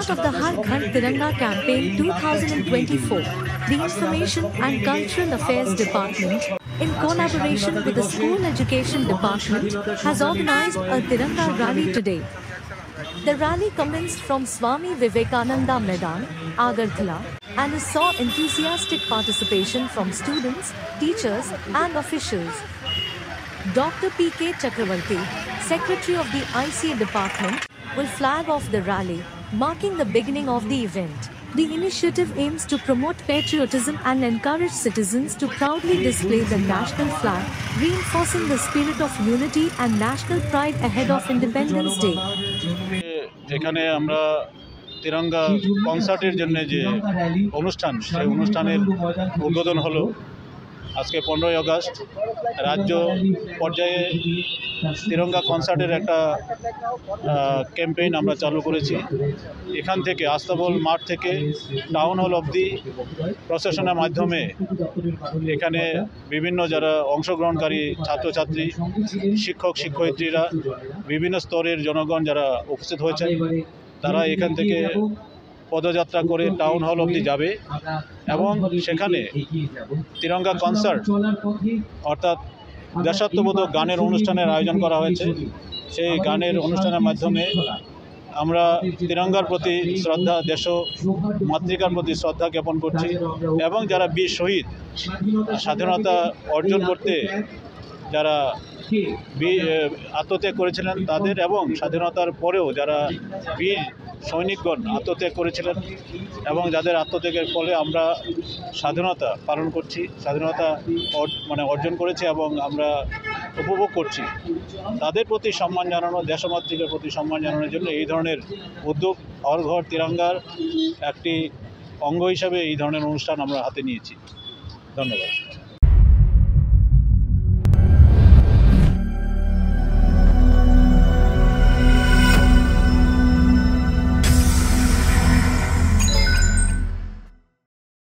support of the Har Ghar Tiranga campaign 2024, the Information and Cultural Affairs Department, in collaboration with the School Education Department, has organized a Tiranga rally today. The rally commenced from Swami Vivekananda Maidan, Agartala, and saw enthusiastic participation from students, teachers, and officials. Dr. P.K. Chakravarti, Secretary of the ICA Department, will flag off the rally, marking the beginning of the event. The initiative aims to promote patriotism and encourage citizens to proudly display the national flag, reinforcing the spirit of unity and national pride ahead of Independence Day. এখানে আমরা তিরঙ্গা কনসার্টের জন্য যে অনুষ্ঠান সেই অনুষ্ঠানের উদ্বোধন হলো আজকে 15ই আগস্ট। রাজ্য পর্যায়ে তিরঙ্গা কনসার্টের একটা ক্যাম্পেইন আমরা চালু করেছি। এখান থেকে আস্তাবল মাঠ থেকে টাউন হল অবধি প্রসেশনের মাধ্যমে এখানে বিভিন্ন যারা অংশগ্রহণকারী ছাত্রছাত্রী, শিক্ষক শিক্ষয়িত্রীরা, বিভিন্ন স্তরের জনগণ যারা উপস্থিত হয়েছেন তারা এখান থেকে পদযাত্রা করে টাউন হল অবধি যাবে এবং সেখানে তিরঙ্গা কনসার্ট অর্থাৎ দেশাত্মবোধক গানের অনুষ্ঠানের আয়োজন করা হয়েছে। সেই গানের অনুষ্ঠানের মাধ্যমে আমরা তিরঙ্গার প্রতি শ্রদ্ধা, দেশ মাতৃকার প্রতি শ্রদ্ধা জ্ঞাপন করছি এবং যারা বীর শহীদ স্বাধীনতা অর্জন করতে যারা আত্মত্যাগ করেছিলেন তাদের এবং স্বাধীনতার পরেও যারা বীর সৈনিকগণ আত্মত্যাগ করেছিলেন এবং যাদের আত্মত্যাগের ফলে আমরা স্বাধীনতা পালন করছি, স্বাধীনতা অর্জন করেছি এবং আমরা উপভোগ করছি, তাদের প্রতি সম্মান জানানো, দেশমাতৃকার প্রতি সম্মান জানানোর জন্য এই ধরনের উদ্যোগ হর ঘর তিরঙ্গার একটি অঙ্গ হিসাবে এই ধরনের অনুষ্ঠান আমরা হাতে নিয়েছি। ধন্যবাদ।